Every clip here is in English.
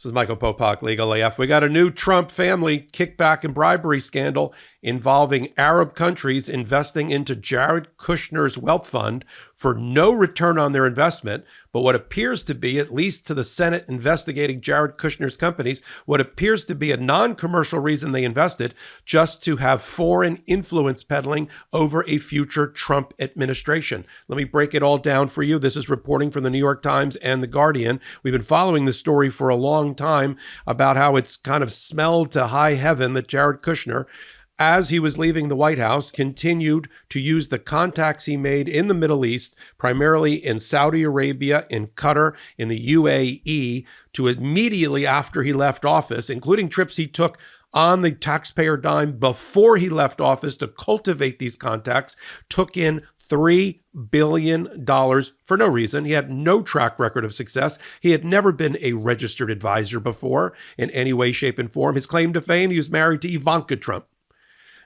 This is Michael Popok, Legal AF. We got a new Trump family kickback and bribery scandal involving Arab countries investing into Jared Kushner's wealth fund for no return on their investment, but what appears to be, at least to the Senate investigating Jared Kushner's companies, what appears to be a non-commercial reason they invested, just to have foreign influence peddling over a future Trump administration. Let me break it all down for you. This is reporting from the New York Times and The Guardian. We've been following this story for a long time about how it's kind of smelled to high heaven that Jared Kushner, as he was leaving the White House, continued to use the contacts he made in the Middle East, primarily in Saudi Arabia, in Qatar, in the UAE, to immediately after he left office, including trips he took on the taxpayer dime before he left office to cultivate these contacts, took in $3 billion for no reason. He had no track record of success. He had never been a registered advisor before in any way, shape, and form. His claim to fame, he was married to Ivanka Trump.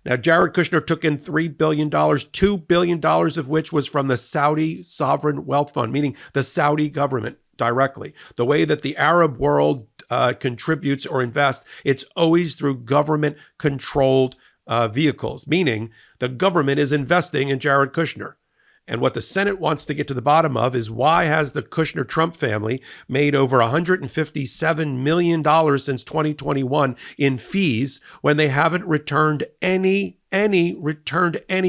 Now, Jared Kushner took in $3 billion, $2 billion of which was from the Saudi Sovereign Wealth Fund, meaning the Saudi government directly. The way that the Arab world contributes or invests, it's always through government-controlled vehicles, meaning the government is investing in Jared Kushner. And what the Senate wants to get to the bottom of is, why has the Kushner-Trump family made over $157 million since 2021 in fees when they haven't returned any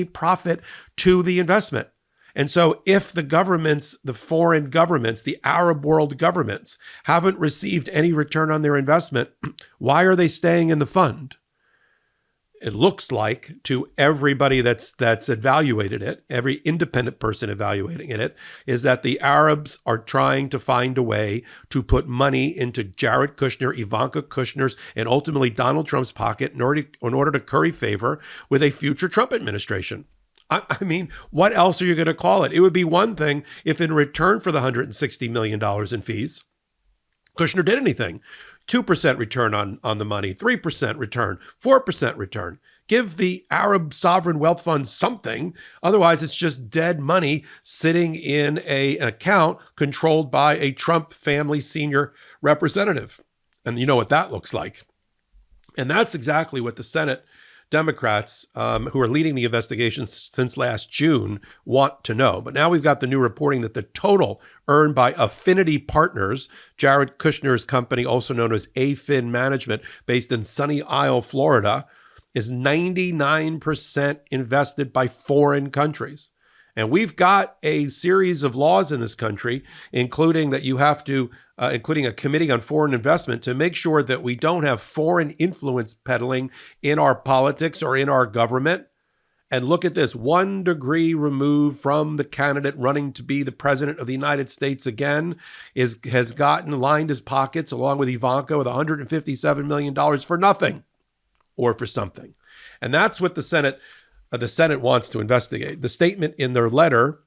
profit to the investment? And so if the governments, the foreign governments, the Arab world governments haven't received any return on their investment, why are they staying in the fund? It looks like, to everybody that's evaluated it, every independent person evaluating it, is that the Arabs are trying to find a way to put money into Jared Kushner, Ivanka Kushner's, and ultimately Donald Trump's pocket in order to curry favor with a future Trump administration. I mean, what else are you going to call it? It would be one thing if in return for the $160 million in fees, Kushner did anything. 2% return on the money, 3% return, 4% return. Give the Arab sovereign wealth fund something. Otherwise, it's just dead money sitting in an account controlled by a Trump family senior representative. And you know what that looks like. And that's exactly what the Senate Democrats, who are leading the investigations since last June, want to know. But now we've got the new reporting that the total earned by Affinity Partners, Jared Kushner's company, also known as AFIN Management, based in Sunny Isle, Florida, is 99% invested by foreign countries. And we've got a series of laws in this country, including that you have to, including a committee on foreign investment, to make sure that we don't have foreign influence peddling in our politics or in our government. And look at this, 1 degree removed from the candidate running to be the president of the United States again, has lined his pockets along with Ivanka with $157 million for nothing or for something. And that's what the Senate wants to investigate. The statement in their letter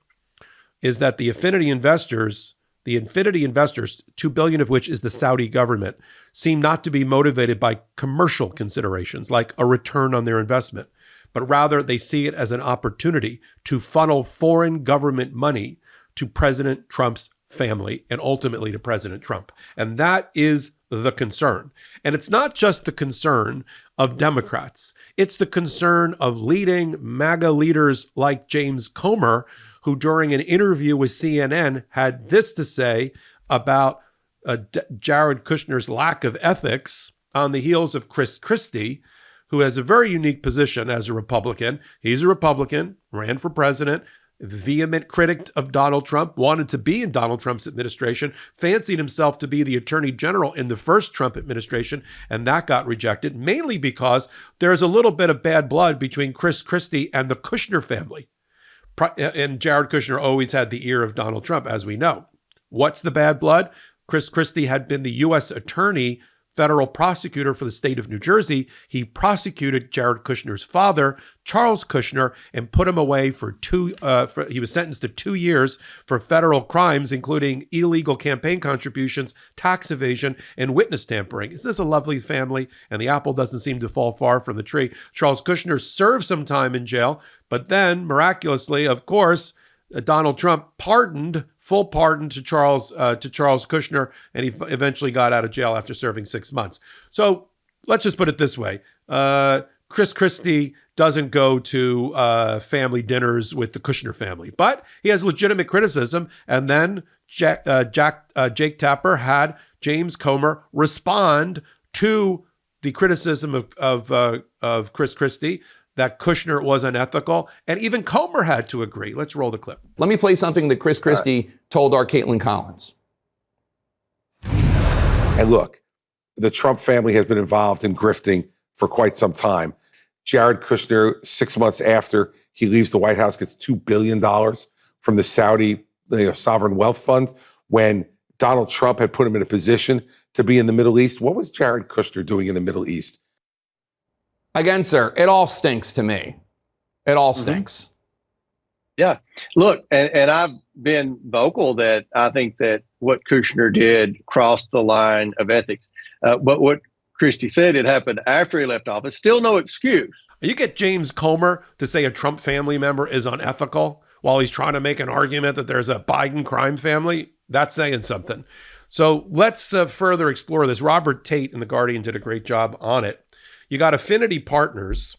is that the Affinity investors, $2 billion of which is the Saudi government, seem not to be motivated by commercial considerations like a return on their investment, but rather they see it as an opportunity to funnel foreign government money to President Trump's family and ultimately to President Trump. And that is the concern. And it's not just the concern of Democrats. It's the concern of leading MAGA leaders like James Comer, who during an interview with CNN had this to say about Jared Kushner's lack of ethics on the heels of Chris Christie, who has a very unique position as a Republican. He's a Republican, ran for president, vehement critic of Donald Trump, wanted to be in Donald Trump's administration, fancied himself to be the attorney general in the first Trump administration, and that got rejected, mainly because there's a little bit of bad blood between Chris Christie and the Kushner family. And Jared Kushner always had the ear of Donald Trump, as we know. What's the bad blood? Chris Christie had been the U.S. attorney, federal prosecutor for the state of New Jersey. He prosecuted Jared Kushner's father, Charles Kushner, and put him away for he was sentenced to 2 years for federal crimes, including illegal campaign contributions, tax evasion, and witness tampering. Isn't this a lovely family? And the apple doesn't seem to fall far from the tree. Charles Kushner served some time in jail, but then miraculously, of course, Donald Trump pardoned full pardon to Charles Kushner, and he eventually got out of jail after serving 6 months. So let's just put it this way. Chris Christie doesn't go to family dinners with the Kushner family, but he has legitimate criticism. And then Jake Tapper had James Comer respond to the criticism of Chris Christie that Kushner was unethical, and even Comer had to agree. Let's roll the clip. Let me play something that Chris Christie told our Caitlin Collins. And look, the Trump family has been involved in grifting for quite some time. Jared Kushner, 6 months after he leaves the White House, gets $2 billion from the Saudi sovereign wealth fund when Donald Trump had put him in a position to be in the Middle East. What was Jared Kushner doing in the Middle East? Again, sir, it all stinks to me. It all stinks. Yeah. Look, and I've been vocal that I think that what Kushner did crossed the line of ethics. But what Christie said, it happened after he left office. Still no excuse. You get James Comer to say a Trump family member is unethical while he's trying to make an argument that there's a Biden crime family. That's saying something. So let's further explore this. Robert Tate in The Guardian did a great job on it. You got affinity partners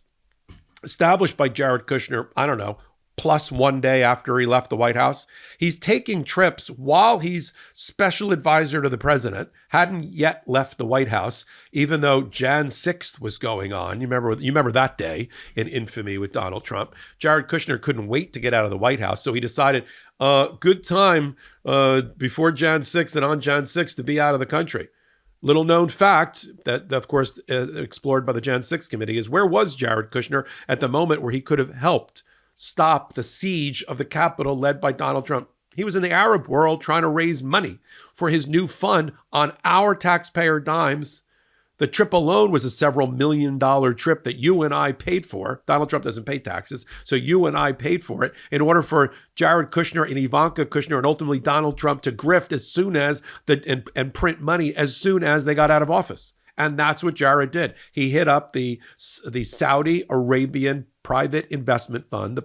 established by Jared Kushner, I don't know, plus 1 day after he left the White House. He's taking trips while he's special advisor to the president, hadn't yet left the White House, even though Jan 6th was going on. You remember that day in infamy with Donald Trump. Jared Kushner couldn't wait to get out of the White House, so he decided, good time before Jan 6th and on Jan 6th to be out of the country. Little known fact that, of course, explored by the Jan 6 committee is where was Jared Kushner at the moment where he could have helped stop the siege of the Capitol led by Donald Trump? He was in the Arab world trying to raise money for his new fund on our taxpayer dimes. The trip alone was a several $1 million trip that you and I paid for. Donald Trump doesn't pay taxes, so you and I paid for it in order for Jared Kushner and Ivanka Kushner and ultimately Donald Trump to grift as soon as and print money as soon as they got out of office. And that's what Jared did. He hit up the Saudi Arabian Private Investment Fund, the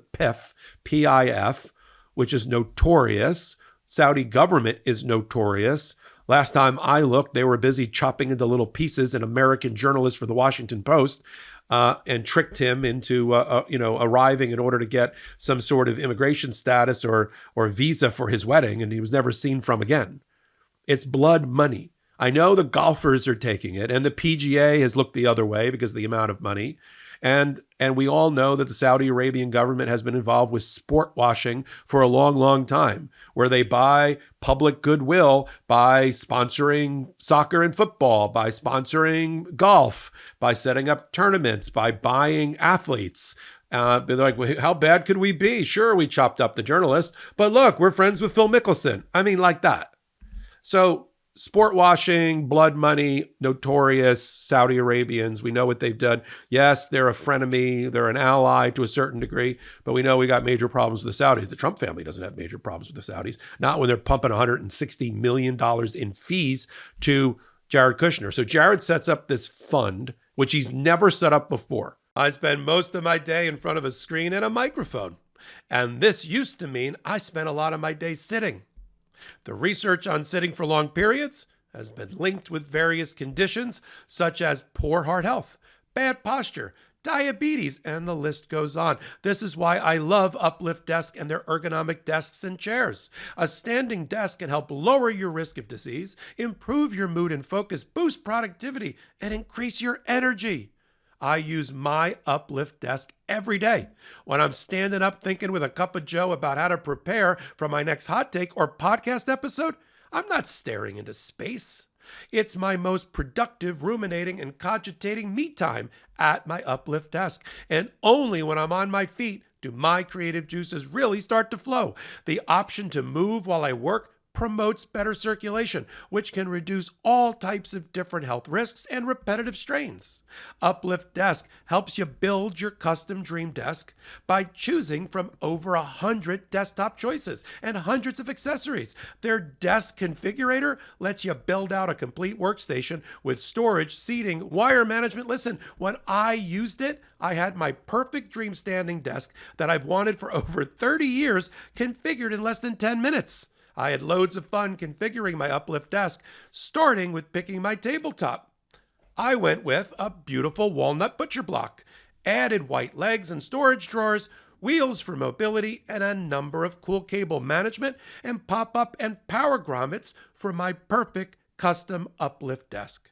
PIF, which is notorious. Saudi government is notorious. Last time I looked, they were busy chopping into little pieces an American journalist for the Washington Post and tricked him into, arriving in order to get some sort of immigration status or visa for his wedding, and he was never seen from again. It's blood money. I know the golfers are taking it, and the PGA has looked the other way because of the amount of money. And we all know that the Saudi Arabian government has been involved with sport washing for a long, long time, where they buy public goodwill by sponsoring soccer and football, by sponsoring golf, by setting up tournaments, by buying athletes. They're like, well, how bad could we be? Sure, we chopped up the journalist, but look, we're friends with Phil Mickelson. I mean, like that. So sport washing, blood money, notorious Saudi Arabians. We know what they've done. Yes, they're a frenemy. They're an ally to a certain degree, but we know we got major problems with the Saudis. The Trump family doesn't have major problems with the Saudis, not when they're pumping $160 million in fees to Jared Kushner. So Jared sets up this fund, which he's never set up before. I spend most of my day in front of a screen and a microphone. And this used to mean I spent a lot of my day sitting. The research on sitting for long periods has been linked with various conditions such as poor heart health, bad posture, diabetes, and the list goes on. This is why I love Uplift Desk and their ergonomic desks and chairs. A standing desk can help lower your risk of disease, improve your mood and focus, boost productivity, and increase your energy. I use my Uplift Desk every day. When I'm standing up thinking with a cup of joe about how to prepare for my next hot take or podcast episode, I'm not staring into space. It's my most productive ruminating and cogitating me time at my Uplift Desk. And only when I'm on my feet do my creative juices really start to flow. The option to move while I work promotes better circulation, which can reduce all types of different health risks and repetitive strains. Uplift Desk helps you build your custom dream desk by choosing from over 100 desktop choices and hundreds of accessories. Their desk configurator lets you build out a complete workstation with storage, seating, wire management. Listen, when I used it, I had my perfect dream standing desk that I've wanted for over 30 years configured in less than 10 minutes. I had loads of fun configuring my uplift desk, starting with picking my tabletop. I went with a beautiful walnut butcher block, added white legs and storage drawers, wheels for mobility, and a number of cool cable management and pop-up and power grommets for my perfect custom uplift desk.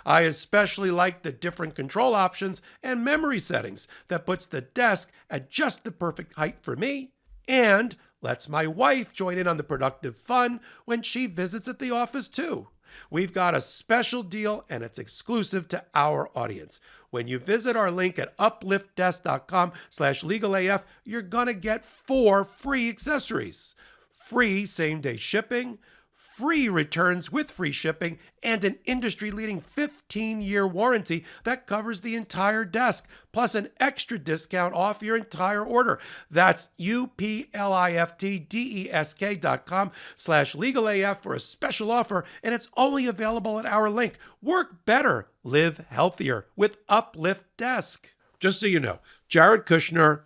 I especially like the different control options and memory settings that puts the desk at just the perfect height for me and lets my wife join in on the productive fun when she visits at the office too. We've got a special deal and it's exclusive to our audience. When you visit our link at upliftdesk.com/legalaf, you're going to get 4 free accessories. Free same-day shipping, free returns with free shipping, and an industry-leading 15-year warranty that covers the entire desk, plus an extra discount off your entire order. That's upliftdesk.com/legalaf for a special offer, and it's only available at our link. Work better, live healthier with Uplift Desk. Just so you know, Jared Kushner,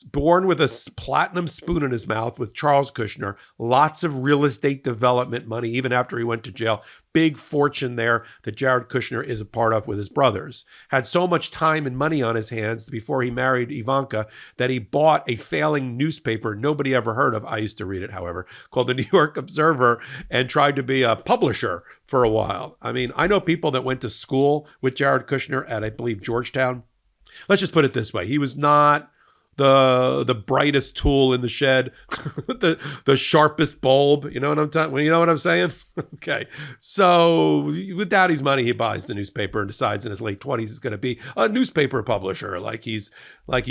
born with a platinum spoon in his mouth with Charles Kushner, lots of real estate development money, even after he went to jail. Big fortune there that Jared Kushner is a part of with his brothers. Had so much time and money on his hands before he married Ivanka that he bought a failing newspaper nobody ever heard of. I used to read it, however, called the New York Observer, and tried to be a publisher for a while. I mean, I know people that went to school with Jared Kushner at, I believe, Georgetown. Let's just put it this way. He was not the brightest tool in the shed, the sharpest bulb. You know what I'm talking? You know what I'm saying? Okay. So with Daddy's money, he buys the newspaper and decides in his late 20s he's going to be a newspaper publisher, like he's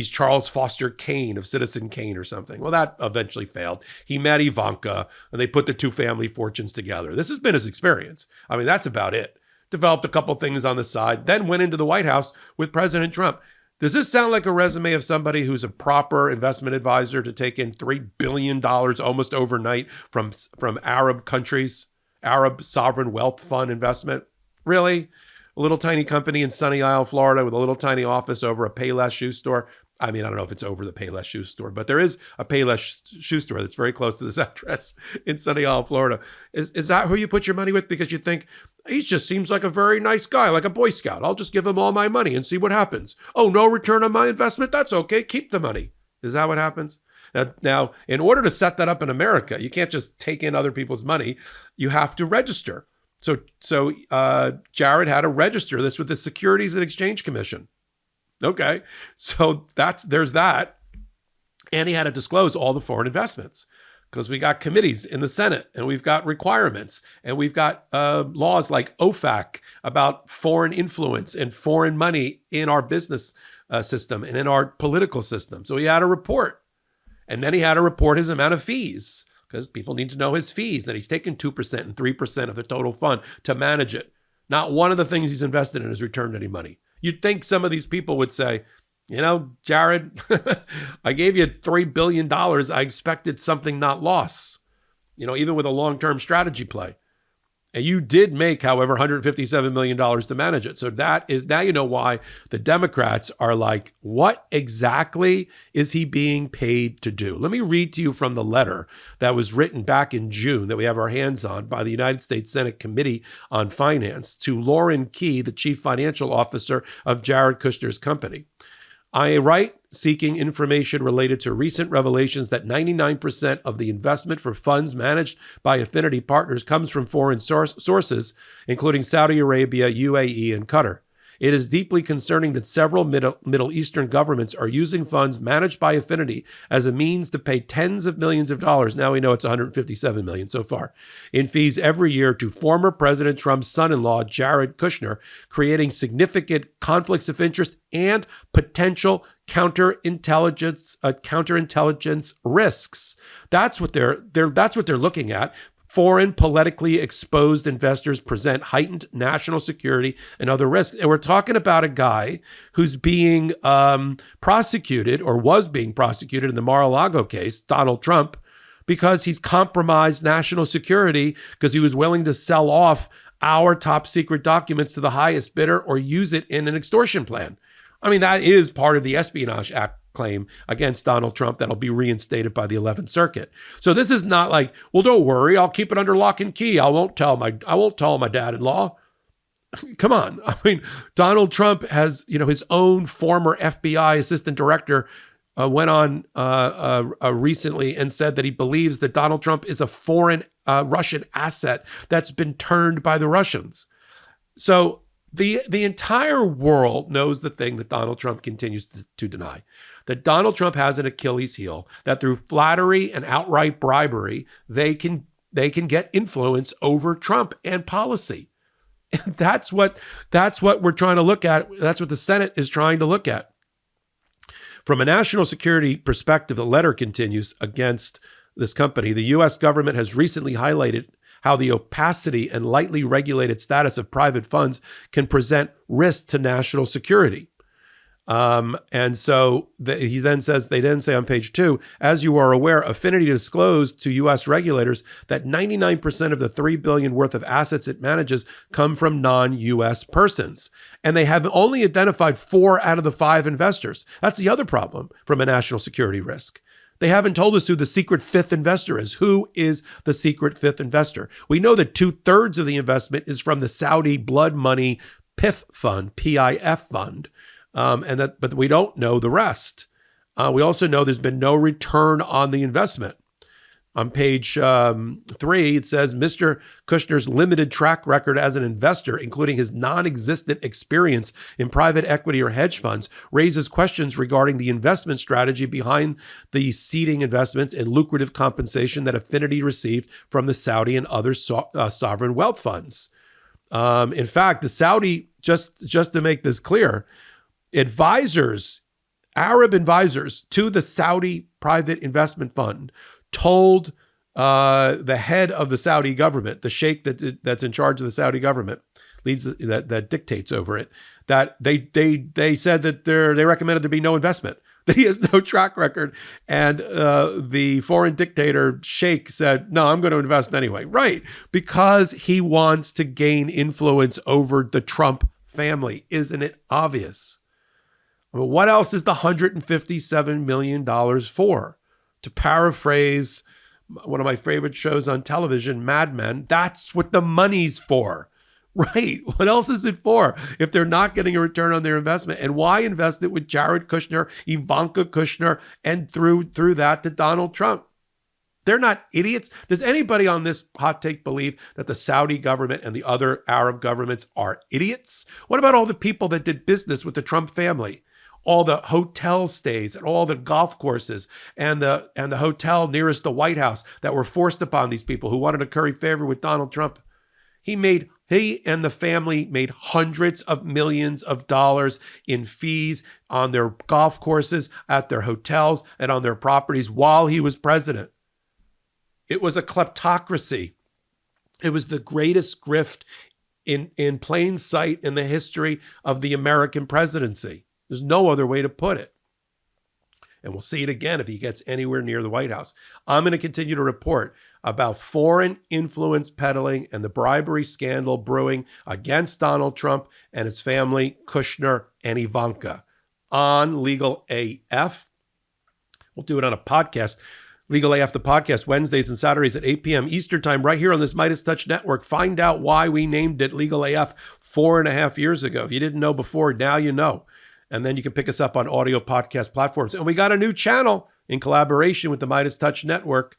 Charles Foster Kane of Citizen Kane or something. Well, that eventually failed. He met Ivanka, and they put the two family fortunes together. This has been his experience. I mean, that's about it. Developed a couple things on the side, then went into the White House with President Trump. Does this sound like a resume of somebody who's a proper investment advisor to take in $3 billion almost overnight from Arab countries, Arab sovereign wealth fund investment? Really? A little tiny company in Sunny Isle, Florida with a little tiny office over a Payless shoe store? I mean, I don't know if it's over the Payless shoe store, but there is a Payless shoe store that's very close to this address in Sunny Isle, Florida. Is that who you put your money with because you think, he just seems like a very nice guy, like a Boy Scout. I'll just give him all my money and see what happens. Oh, no return on my investment? That's okay. Keep the money. Is that what happens? Now, in order to set that up in America, you can't just take in other people's money. You have to register. So Jared had to register this with the Securities and Exchange Commission. Okay, so there's that. And he had to disclose all the foreign investments because we got committees in the Senate and we've got requirements and we've got laws like OFAC about foreign influence and foreign money in our business system and in our political system. So he had to report. And then he had to report his amount of fees because people need to know his fees, that he's taken 2% and 3% of the total fund to manage it. Not one of the things he's invested in has returned any money. You'd think some of these people would say, you know, Jared, I gave you $3 billion. I expected something, not loss, you know, even with a long-term strategy play. And you did make, however, $157 million to manage it. So that is, now you know why the Democrats are like, what exactly is he being paid to do? Let me read to you from the letter that was written back in June that we have our hands on by the United States Senate Committee on Finance to Lauren Key, the chief financial officer of Jared Kushner's company. I write seeking information related to recent revelations that 99% of the investment for funds managed by Affinity Partners comes from foreign sources, including Saudi Arabia, UAE, and Qatar. It is deeply concerning that several Middle Eastern governments are using funds managed by Affinity as a means to pay tens of millions of dollars, now we know it's $157 million so far, in fees every year to former President Trump's son-in-law, Jared Kushner, creating significant conflicts of interest and potential counterintelligence risks. That's what they're looking at. Foreign politically exposed investors present heightened national security and other risks. And we're talking about a guy who's being prosecuted or was being prosecuted in the Mar-a-Lago case, Donald Trump, because he's compromised national security because he was willing to sell off our top secret documents to the highest bidder or use it in an extortion plan. I mean, that is part of the Espionage Act claim against Donald Trump that'll be reinstated by the 11th Circuit. So this is not like, well, don't worry, I'll keep it under lock and key. I won't tell my dad-in-law. Come on. I mean, Donald Trump has, his own former FBI assistant director went on recently and said that he believes that Donald Trump is a foreign Russian asset that's been turned by the Russians. So the entire world knows the thing that Donald Trump continues to deny, that Donald Trump has an Achilles heel, that through flattery and outright bribery, they can get influence over Trump and policy. And that's what we're trying to look at. That's what the Senate is trying to look at. From a national security perspective, the letter continues against this company. The U.S. government has recently highlighted how the opacity and lightly regulated status of private funds can present risk to national security. And so they then say on page 2, as you are aware, Affinity disclosed to U.S. regulators that 99% of the $3 billion worth of assets it manages come from non-U.S. persons. And they have only identified 4 out of the 5 investors. That's the other problem from a national security risk. They haven't told us who the secret 5th investor is. Who is the secret 5th investor? We know that 2/3 of the investment is from the Saudi blood money PIF fund, PIF fund. But we don't know the rest. We also know there's been no return on the investment. On page 3, it says Mr. Kushner's limited track record as an investor, including his non-existent experience in private equity or hedge funds, raises questions regarding the investment strategy behind the seeding investments and lucrative compensation that Affinity received from the Saudi and other sovereign wealth funds. In fact, the Saudi, just to make this clear, Arab advisors to the Saudi private investment fund told the head of the Saudi government, the sheikh that's in charge of the Saudi government, that dictates over it, that they said that they recommended there be no investment, that he has no track record. And the foreign dictator sheikh said, no, I'm going to invest anyway. Right, because he wants to gain influence over the Trump family. Isn't it obvious? Well, what else is the $157 million for? To paraphrase one of my favorite shows on television, Mad Men, that's what the money's for, right? What else is it for if they're not getting a return on their investment? And why invest it with Jared Kushner, Ivanka Kushner, and through that to Donald Trump? They're not idiots. Does anybody on this hot take believe that the Saudi government and the other Arab governments are idiots? What about all the people that did business with the Trump family? All the hotel stays and all the golf courses and the hotel nearest the White House that were forced upon these people who wanted to curry favor with Donald Trump. He and the family made hundreds of millions of dollars in fees on their golf courses, at their hotels, and on their properties while he was president. It was a kleptocracy. It was the greatest grift in plain sight in the history of the American presidency. There's no other way to put it. And we'll see it again if he gets anywhere near the White House. I'm going to continue to report about foreign influence peddling and the bribery scandal brewing against Donald Trump and his family, Kushner and Ivanka, on Legal AF. We'll do it on a podcast. Legal AF, the podcast, Wednesdays and Saturdays at 8 p.m. Eastern Time, right here on this MeidasTouch Network. Find out why we named it Legal AF 4.5 years ago. If you didn't know before, now you know. And then you can pick us up on audio podcast platforms. And we got a new channel in collaboration with the MeidasTouch Network.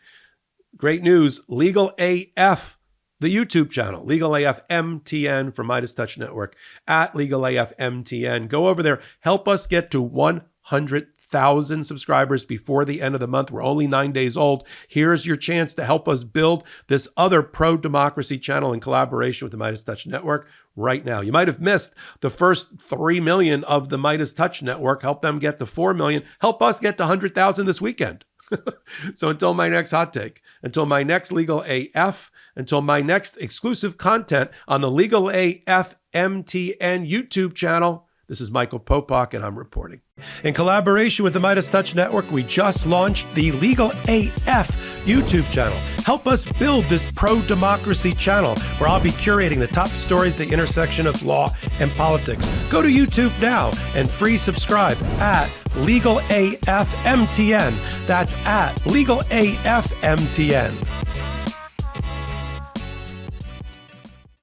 Great news, Legal AF, the YouTube channel, Legal AF MTN from MeidasTouch Network, at Legal AF MTN. Go over there. Help us get to 100,000 subscribers before the end of the month. We're only 9 days old. Here's your chance to help us build this other pro-democracy channel in collaboration with the MeidasTouch Network right now. You might have missed the first 3 million of the MeidasTouch Network. Help them get to 4 million. Help us get to 100,000 this weekend. So until my next hot take, until my next Legal AF, until my next exclusive content on the Legal AF MTN YouTube channel, This is Michael Popok, and I'm reporting. In collaboration with the MeidasTouch Network, we just launched the Legal AF YouTube channel. Help us build this pro-democracy channel where I'll be curating the top stories at the intersection of law and politics. Go to YouTube now and free subscribe at Legal AF MTN. That's at Legal AF MTN.